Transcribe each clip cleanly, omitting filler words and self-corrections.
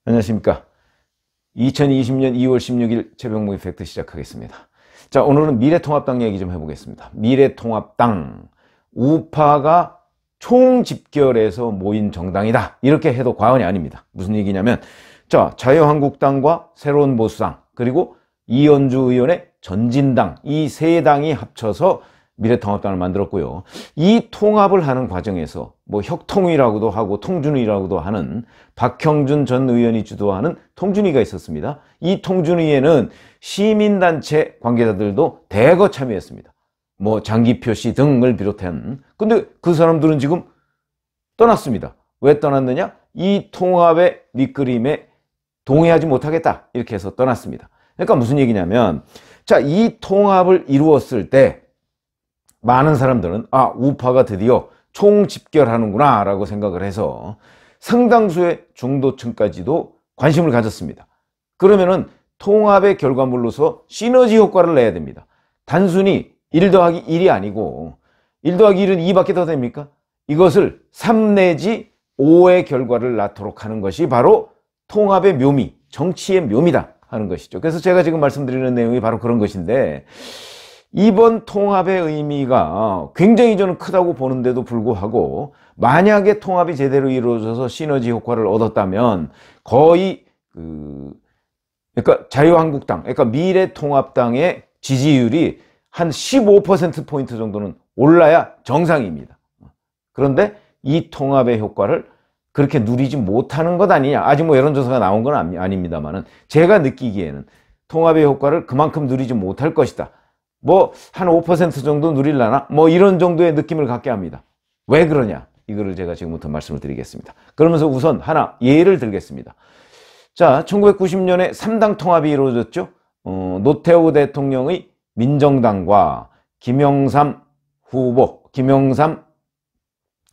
안녕하십니까. 2020년 2월 16일 최병목의 팩트 시작하겠습니다. 자, 오늘은 미래통합당 얘기 좀 해보겠습니다. 미래통합당, 우파가 총집결해서 모인 정당이다, 이렇게 해도 과언이 아닙니다. 무슨 얘기냐면, 자, 자유한국당과 새로운 보수당, 그리고 이현주 의원의 전진당, 이 세 당이 합쳐서 미래통합당을 만들었고요. 이 통합을 하는 과정에서 뭐 혁통위라고도 하고 통준위라고도 하는 박형준 전 의원이 주도하는 통준위가 있었습니다. 이 통준위에는 시민단체 관계자들도 대거 참여했습니다. 뭐 장기표 씨 등을 비롯한. 근데 그 사람들은 지금 떠났습니다. 왜 떠났느냐? 이 통합의 밑그림에 동의하지 못하겠다, 이렇게 해서 떠났습니다. 그러니까 무슨 얘기냐면, 자, 이 통합을 이루었을 때 많은 사람들은 우파가 드디어 총집결하는구나 라고 생각을 해서 상당수의 중도층까지도 관심을 가졌습니다. 그러면은 통합의 결과물로서 시너지 효과를 내야 됩니다. 단순히 1 더하기 1이 아니고 1 더하기 1은 2밖에 더 됩니까? 이것을 3 내지 5의 결과를 낳도록 하는 것이 바로 통합의 묘미, 정치의 묘미다 하는 것이죠. 그래서 제가 지금 말씀드리는 내용이 바로 그런 것인데, 이번 통합의 의미가 굉장히 저는 크다고 보는데도 불구하고, 만약에 통합이 제대로 이루어져서 시너지 효과를 얻었다면 거의 그러니까 자유한국당, 그러니까 미래통합당의 지지율이 한 15%포인트 정도는 올라야 정상입니다. 그런데 이 통합의 효과를 그렇게 누리지 못하는 것 아니냐. 아직 뭐 여론조사가 나온 건 아닙니다만은, 제가 느끼기에는 통합의 효과를 그만큼 누리지 못할 것이다. 뭐 한 5% 정도 누릴라나? 뭐 이런 정도의 느낌을 갖게 합니다. 왜 그러냐? 이거를 제가 지금부터 말씀을 드리겠습니다. 그러면서 우선 하나 예를 들겠습니다. 자, 1990년에 3당 통합이 이루어졌죠. 노태우 대통령의 민정당과 김영삼 후보, 김영삼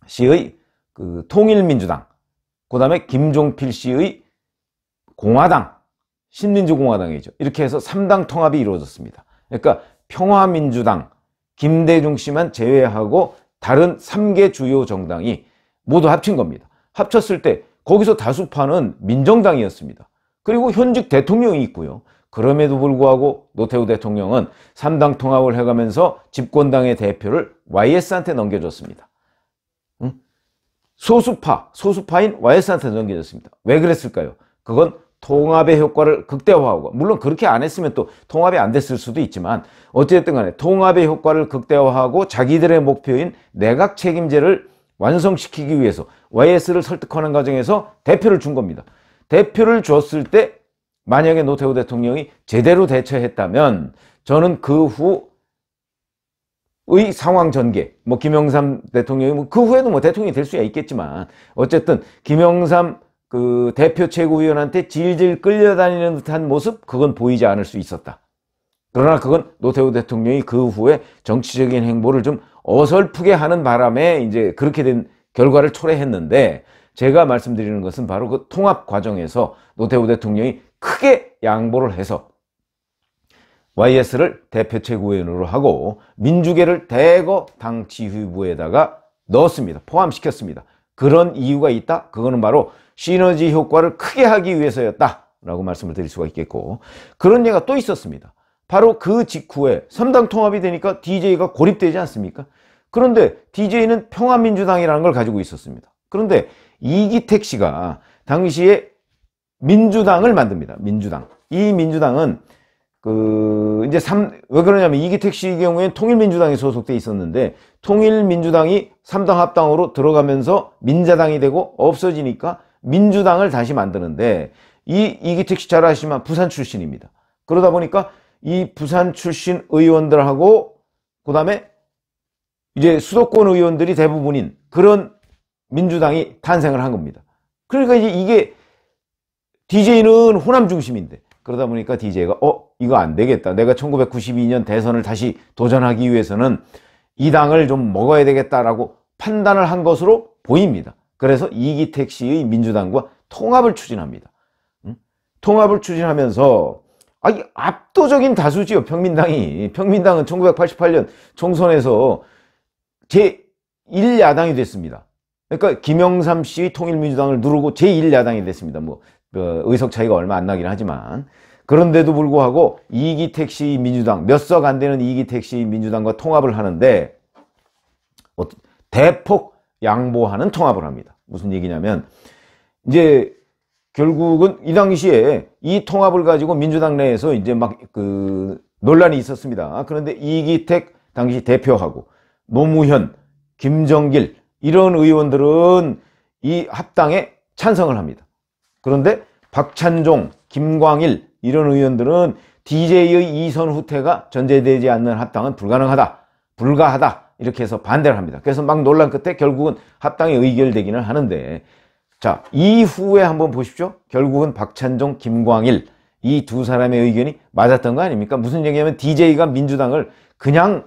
씨의 그 통일민주당, 그 다음에 김종필 씨의 공화당, 신민주공화당이죠. 이렇게 해서 3당 통합이 이루어졌습니다. 그러니까 평화민주당, 김대중 씨만 제외하고 다른 3개 주요 정당이 모두 합친 겁니다. 합쳤을 때 거기서 다수파는 민정당이었습니다. 그리고 현직 대통령이 있고요. 그럼에도 불구하고 노태우 대통령은 3당 통합을 해가면서 집권당의 대표를 YS한테 넘겨줬습니다. 소수파인 YS한테 넘겨줬습니다. 왜 그랬을까요? 그건 통합의 효과를 극대화하고, 물론 그렇게 안 했으면 또 통합이 안 됐을 수도 있지만, 어쨌든 간에 통합의 효과를 극대화하고 자기들의 목표인 내각 책임제를 완성시키기 위해서 YS를 설득하는 과정에서 대표를 준 겁니다. 대표를 줬을 때 만약에 노태우 대통령이 제대로 대처했다면, 저는 그 후의 상황 전개, 뭐 김영삼 대통령이 뭐 그 후에도 뭐 대통령이 될 수야 있겠지만, 어쨌든 김영삼 그 대표 최고위원한테 질질 끌려다니는 듯한 모습, 그건 보이지 않을 수 있었다. 그러나 그건 노태우 대통령이 그 후에 정치적인 행보를 좀 어설프게 하는 바람에 이제 그렇게 된 결과를 초래했는데, 제가 말씀드리는 것은 바로 그 통합 과정에서 노태우 대통령이 크게 양보를 해서 YS를 대표 최고위원으로 하고 민주계를 대거 당 지휘부에다가 넣었습니다. 포함시켰습니다. 그런 이유가 있다? 그거는 바로 시너지 효과를 크게 하기 위해서였다라고 말씀을 드릴 수가 있겠고, 그런 예가 또 있었습니다. 바로 그 직후에 3당 통합이 되니까 DJ가 고립되지 않습니까? 그런데 DJ는 평화민주당이라는 걸 가지고 있었습니다. 그런데 이기택 씨가 당시에 민주당을 만듭니다. 민주당. 이 민주당은 왜 그러냐면, 이기택 씨의 경우에는 통일민주당에 소속돼 있었는데, 통일민주당이 3당 합당으로 들어가면서 민자당이 되고 없어지니까 민주당을 다시 만드는데, 이기택 씨 잘 아시지만 부산 출신입니다. 그러다 보니까 이 부산 출신 의원들하고 그 다음에 이제 수도권 의원들이 대부분인 그런 민주당이 탄생을 한 겁니다. 그러니까 이게 DJ는 호남 중심인데, 그러다 보니까 DJ가 이거 안 되겠다. 내가 1992년 대선을 다시 도전하기 위해서는 이 당을 좀 먹어야 되겠다라고 판단을 한 것으로 보입니다. 그래서 이기택 씨의 민주당과 통합을 추진합니다. 통합을 추진하면서 압도적인 다수지요, 평민당이. 평민당은 1988년 총선에서 제1야당이 됐습니다. 그러니까 김영삼 씨의 통일민주당을 누르고 제1야당이 됐습니다. 뭐 그 의석 차이가 얼마 안 나긴 하지만, 그런데도 불구하고 이기택 씨 민주당, 몇 석 안 되는 이기택 씨 민주당과 통합을 하는데 대폭 양보하는 통합을 합니다. 무슨 얘기냐면, 이제 결국은 이 당시에 이 통합을 가지고 민주당 내에서 이제 막 그 논란이 있었습니다. 그런데 이기택 당시 대표하고 노무현, 김정길 이런 의원들은 이 합당에 찬성을 합니다. 그런데 박찬종, 김광일 이런 의원들은 DJ의 이선 후퇴가 전제되지 않는 합당은 불가하다 이렇게 해서 반대를 합니다. 그래서 막 논란 끝에 결국은 합당이 의결되기는 하는데, 자, 이후에 한번 보십시오. 결국은 박찬종, 김광일 이 두 사람의 의견이 맞았던 거 아닙니까? 무슨 얘기냐면 DJ가 민주당을 그냥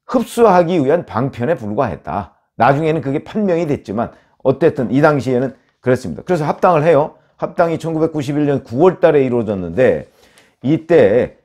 흡수하기 위한 방편에 불과했다. 나중에는 그게 판명이 됐지만 어쨌든 이 당시에는 그랬습니다. 그래서 합당을 해요. 합당이 1991년 9월 달에 이루어졌는데, 이때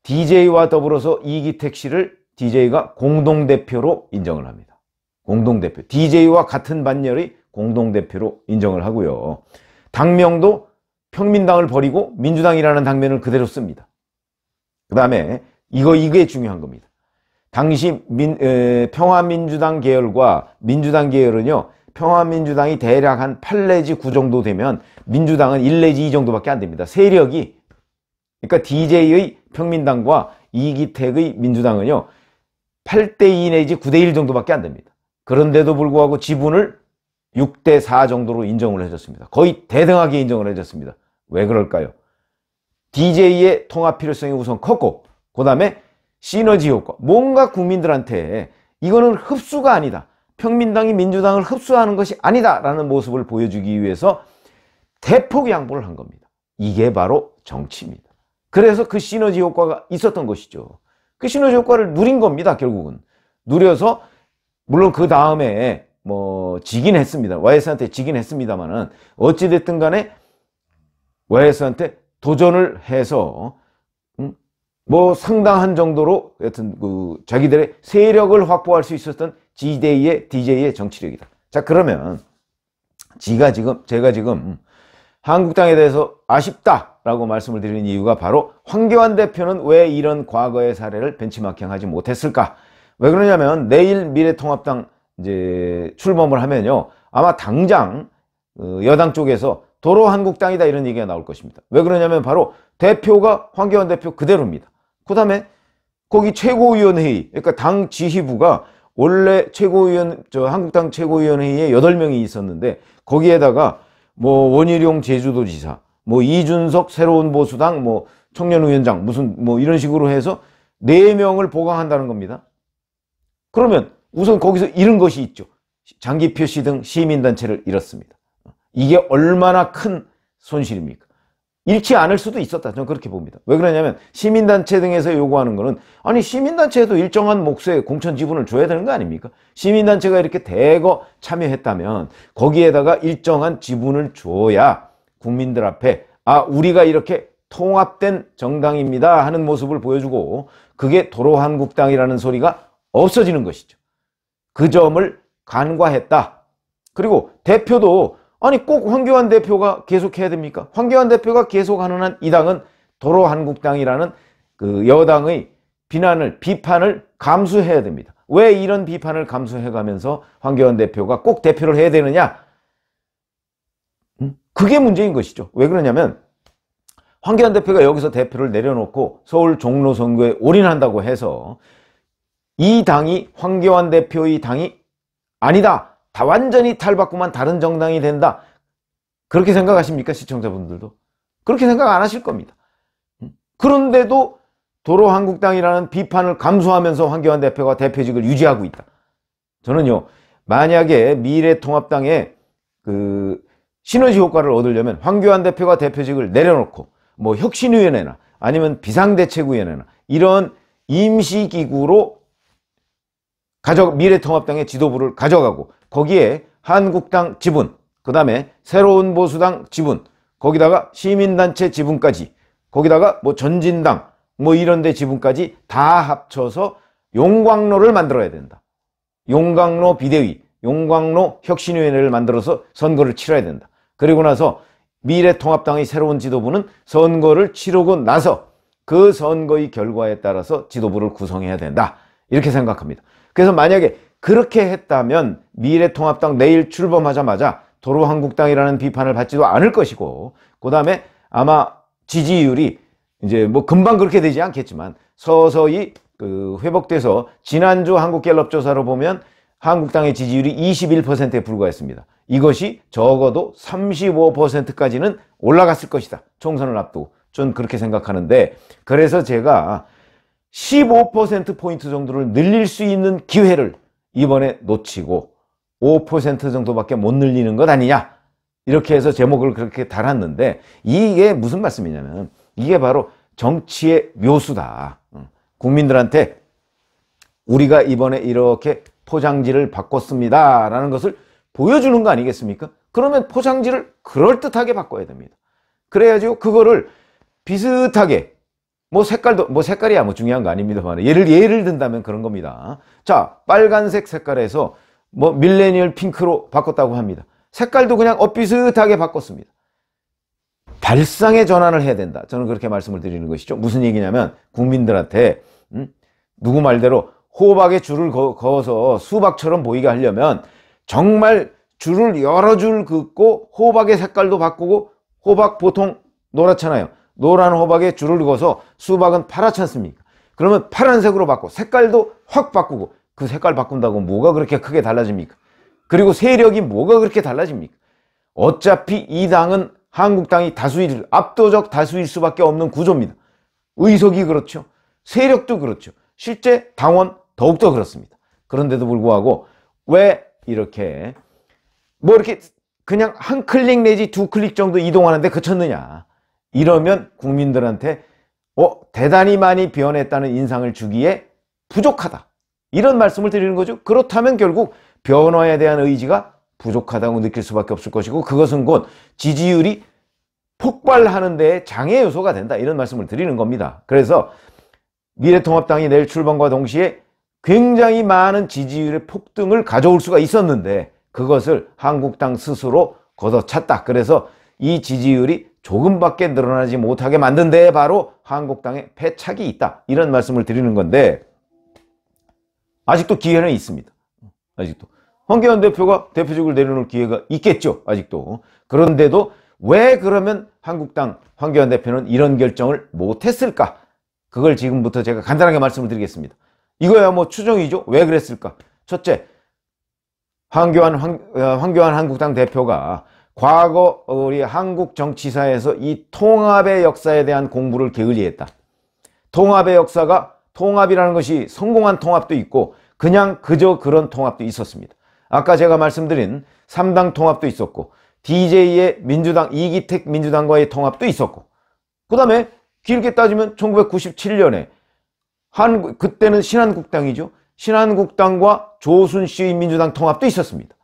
DJ와 더불어서 이기택 씨를 DJ가 공동대표로 인정을 합니다. 공동대표. DJ와 같은 반열의 공동대표로 인정을 하고요. 당명도 평민당을 버리고 민주당이라는 당명을 그대로 씁니다. 그 다음에 이게 중요한 겁니다. 당시 평화민주당 계열과 민주당 계열은요, 평화민주당이 대략 한 8 내지 9 정도 되면 민주당은 1 내지 2 정도밖에 안 됩니다. 세력이. 그러니까 DJ의 평민당과 이기택의 민주당은요 8대2 내지 9대1 정도밖에 안 됩니다. 그런데도 불구하고 지분을 6대4 정도로 인정을 해줬습니다. 거의 대등하게 인정을 해줬습니다. 왜 그럴까요? DJ의 통합 필요성이 우선 컸고, 그 다음에 시너지 효과. 뭔가 국민들한테 이거는 흡수가 아니다, 평민당이 민주당을 흡수하는 것이 아니다 라는 모습을 보여주기 위해서 대폭 양보를 한 겁니다. 이게 바로 정치입니다. 그래서 그 시너지 효과가 있었던 것이죠. 그 시너지 효과를 누린 겁니다. 결국은 누려서, 물론 그 다음에 지긴 했습니다. YS한테 지긴 했습니다만은 어찌됐든 간에 YS한테 도전을 해서 상당한 정도로 여튼 자기들의 세력을 확보할 수 있었던 DJ의 정치력이다. 자, 그러면 제가 지금 한국당에 대해서 아쉽다라고 말씀을 드리는 이유가 바로 황교안 대표는 왜 이런 과거의 사례를 벤치마킹하지 못했을까? 왜 그러냐면 내일 미래통합당 이제 출범을 하면요, 아마 당장 여당 쪽에서 도로 한국당이다 이런 얘기가 나올 것입니다. 왜 그러냐면 바로 대표가 황교안 대표 그대로입니다. 그 다음에 거기 최고위원회의, 그러니까 당 지휘부가 원래 한국당 최고위원회의에 8명이 있었는데, 거기에다가 원희룡 제주도지사, 이준석 새로운 보수당 청년위원장 이런 식으로 해서 4명을 보강한다는 겁니다. 그러면 우선 거기서 잃은 것이 있죠. 장기표 씨 등 시민단체를 잃었습니다. 이게 얼마나 큰 손실입니까? 잃지 않을 수도 있었다, 저는 그렇게 봅니다. 왜 그러냐면 시민단체 등에서 요구하는 거는, 아니 시민단체에도 일정한 몫의 공천 지분을 줘야 되는 거 아닙니까? 시민단체가 이렇게 대거 참여했다면 거기에다가 일정한 지분을 줘야 국민들 앞에 우리가 이렇게 통합된 정당입니다 하는 모습을 보여주고, 그게 도로한국당이라는 소리가 없어지는 것이죠. 그 점을 간과했다. 그리고 대표도 아니 꼭 황교안 대표가 계속해야 됩니까? 황교안 대표가 계속하는 한 이 당은 도로한국당이라는 그 여당의 비판을 감수해야 됩니다. 왜 이런 비판을 감수해가면서 황교안 대표가 꼭 대표를 해야 되느냐? 그게 문제인 것이죠. 왜 그러냐면 황교안 대표가 여기서 대표를 내려놓고 서울 종로 선거에 올인한다고 해서 이 당이 황교안 대표의 당이 아니다, 다 완전히 탈바꿈한 다른 정당이 된다, 그렇게 생각하십니까? 시청자분들도 그렇게 생각 안 하실 겁니다. 그런데도 도로한국당이라는 비판을 감수하면서 황교안 대표가 대표직을 유지하고 있다. 저는요, 만약에 미래통합당에 그 시너지 효과를 얻으려면 황교안 대표가 대표직을 내려놓고 혁신위원회나 아니면 비상대책위원회나 이런 임시기구로 미래통합당의 지도부를 가져가고, 거기에 한국당 지분, 그 다음에 새로운 보수당 지분, 거기다가 시민단체 지분까지, 거기다가 전진당 이런 데 지분까지 다 합쳐서 용광로를 만들어야 된다. 용광로 비대위, 용광로 혁신위원회를 만들어서 선거를 치러야 된다. 그리고 나서 미래통합당의 새로운 지도부는 선거를 치르고 나서 그 선거의 결과에 따라서 지도부를 구성해야 된다. 이렇게 생각합니다. 그래서 만약에 그렇게 했다면 미래통합당 내일 출범하자마자 도로한국당이라는 비판을 받지도 않을 것이고, 그 다음에 아마 지지율이 이제 뭐 금방 그렇게 되지 않겠지만 서서히 회복돼서 지난주 한국갤럽 조사로 보면 한국당의 지지율이 21%에 불과했습니다. 이것이 적어도 35%까지는 올라갔을 것이다. 총선을 앞두고. 전 그렇게 생각하는데, 그래서 제가 15%포인트 정도를 늘릴 수 있는 기회를 이번에 놓치고 5% 정도밖에 못 늘리는 것 아니냐, 이렇게 해서 제목을 그렇게 달았는데, 이게 무슨 말씀이냐면 이게 바로 정치의 묘수다. 국민들한테 우리가 이번에 이렇게 포장지를 바꿨습니다 라는 것을 보여주는 거 아니겠습니까? 그러면 포장지를 그럴듯하게 바꿔야 됩니다. 그래야죠. 그거를 비슷하게, 색깔이야 중요한 거 아닙니다만, 예를 든다면 그런 겁니다. 자, 빨간색 색깔에서 밀레니얼 핑크로 바꿨다고 합니다. 색깔도 그냥 비슷하게 바꿨습니다. 발상의 전환을 해야 된다. 저는 그렇게 말씀을 드리는 것이죠. 무슨 얘기냐면, 국민들한테 누구 말대로 호박에 줄을 그어서 수박처럼 보이게 하려면 정말 줄을 여러 줄 긋고 호박의 색깔도 바꾸고, 호박 보통 노랗잖아요. 노란 호박에 줄을 그어서 수박은 파랗지 않습니까? 그러면 파란색으로 바꾸고 색깔도 확 바꾸고, 그 색깔 바꾼다고 뭐가 그렇게 크게 달라집니까? 그리고 세력이 뭐가 그렇게 달라집니까? 어차피 이 당은 한국당이 압도적 다수일 수밖에 없는 구조입니다. 의석이 그렇죠. 세력도 그렇죠. 실제 당원 더욱더 그렇습니다. 그런데도 불구하고 왜 이렇게 그냥 한 클릭 내지 두 클릭 정도 이동하는데 그쳤느냐, 이러면 국민들한테 대단히 많이 변했다는 인상을 주기에 부족하다, 이런 말씀을 드리는 거죠. 그렇다면 결국 변화에 대한 의지가 부족하다고 느낄 수밖에 없을 것이고, 그것은 곧 지지율이 폭발하는 데에 장애 요소가 된다, 이런 말씀을 드리는 겁니다. 그래서 미래통합당이 내일 출범과 동시에 굉장히 많은 지지율의 폭등을 가져올 수가 있었는데 그것을 한국당 스스로 걷어찼다. 그래서 이 지지율이 조금밖에 늘어나지 못하게 만든 데에 바로 한국당의 패착이 있다, 이런 말씀을 드리는 건데, 아직도 기회는 있습니다. 아직도 황교안 대표가 대표직을 내려놓을 기회가 있겠죠. 아직도. 그런데도 왜 그러면 한국당 황교안 대표는 이런 결정을 못했을까? 그걸 지금부터 제가 간단하게 말씀을 드리겠습니다. 이거야 추정이죠. 왜 그랬을까? 첫째, 황교안 한국당 대표가 과거 우리 한국 정치사에서 이 통합의 역사에 대한 공부를 게을리했다. 통합의 역사가, 통합이라는 것이 성공한 통합도 있고 그냥 그저 그런 통합도 있었습니다. 아까 제가 말씀드린 3당 통합도 있었고, DJ의 민주당, 이기택 민주당과의 통합도 있었고, 그 다음에 길게 따지면 1997년에 그때는 신한국당이죠. 신한국당과 조순 씨의 민주당 통합도 있었습니다.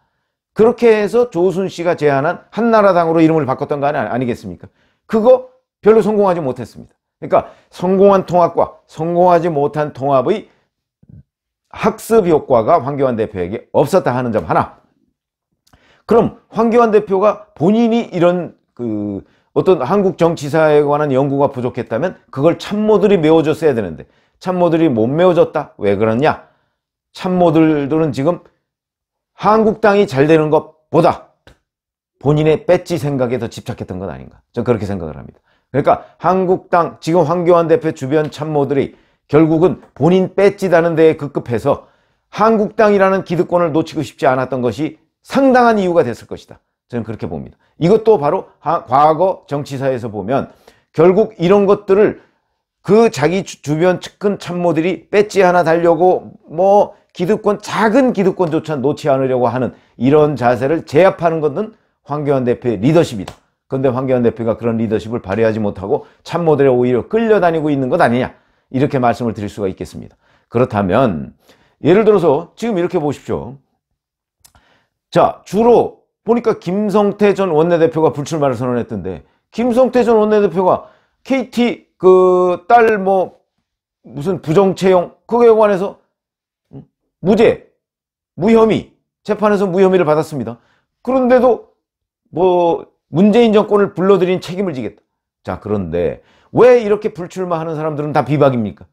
그렇게 해서 조순 씨가 제안한 한나라당으로 이름을 바꿨던 거 아니겠습니까? 그거 별로 성공하지 못했습니다. 그러니까 성공한 통합과 성공하지 못한 통합의 학습 효과가 황교안 대표에게 없었다 하는 점 하나. 그럼 황교안 대표가 본인이 이런 어떤 한국 정치사에 관한 연구가 부족했다면 그걸 참모들이 메워줬어야 되는데, 참모들이 못 메워줬다. 왜 그러냐? 참모들은 지금 한국당이 잘 되는 것보다 본인의 배지 생각에 더 집착했던 건 아닌가, 저는 그렇게 생각을 합니다. 그러니까 한국당, 지금 황교안 대표 주변 참모들이 결국은 본인 배지 다는 데에 급급해서 한국당이라는 기득권을 놓치고 싶지 않았던 것이 상당한 이유가 됐을 것이다, 저는 그렇게 봅니다. 이것도 바로 과거 정치사에서 보면 결국 이런 것들을 자기 주변 측근 참모들이 배지 하나 달려고 작은 기득권조차 놓지 않으려고 하는 이런 자세를 제압하는 것은 황교안 대표의 리더십이다. 그런데 황교안 대표가 그런 리더십을 발휘하지 못하고 참모들에 오히려 끌려다니고 있는 것 아니냐, 이렇게 말씀을 드릴 수가 있겠습니다. 그렇다면 예를 들어서 지금 이렇게 보십시오. 자, 주로 보니까 김성태 전 원내대표가 불출마를 선언했던데, 김성태 전 원내대표가 KT 딸 무슨 부정채용 그거에 관해서 무혐의, 재판에서 무혐의를 받았습니다. 그런데도 문재인 정권을 불러들인 책임을 지겠다. 자, 그런데 왜 이렇게 불출마하는 사람들은 다 비박입니까?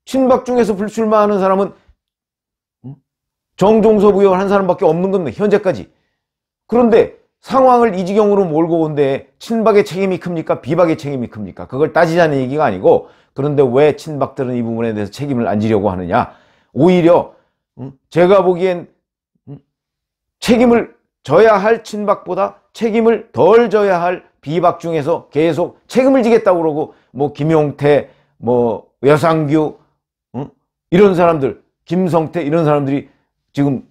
친박 중에서 불출마하는 사람은 정종섭 의원 한 사람밖에 없는 겁니다. 현재까지. 그런데 상황을 이 지경으로 몰고 온데 친박의 책임이 큽니까? 비박의 책임이 큽니까? 그걸 따지자는 얘기가 아니고, 그런데 왜 친박들은 이 부분에 대해서 책임을 안 지려고 하느냐? 오히려 제가 보기엔 책임을 져야 할 친박보다 책임을 덜 져야 할 비박 중에서 계속 책임을 지겠다고 그러고, 뭐 김용태, 뭐 여상규, 이런 사람들, 김성태 이런 사람들이 지금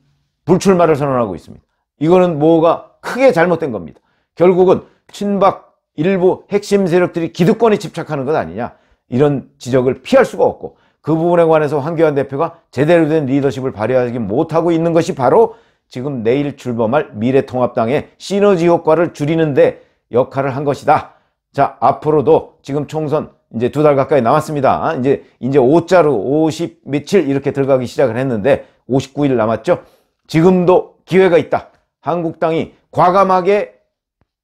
불출마를 선언하고 있습니다. 이거는 뭐가 크게 잘못된 겁니다. 결국은 친박 일부 핵심 세력들이 기득권에 집착하는 것 아니냐, 이런 지적을 피할 수가 없고, 그 부분에 관해서 황교안 대표가 제대로 된 리더십을 발휘하지 못하고 있는 것이 바로 지금 내일 출범할 미래통합당의 시너지 효과를 줄이는데 역할을 한 것이다. 자, 앞으로도 지금 총선 이제 2달 가까이 남았습니다. 이제 5자로 50 며칠 이렇게 들어가기 시작을 했는데 59일 남았죠. 지금도 기회가 있다. 한국당이 과감하게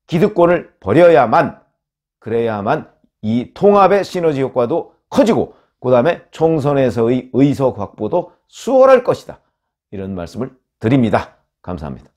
기득권을 버려야만, 그래야만 이 통합의 시너지 효과도 커지고, 그 다음에 총선에서의 의석 확보도 수월할 것이다. 이런 말씀을 드립니다. 감사합니다.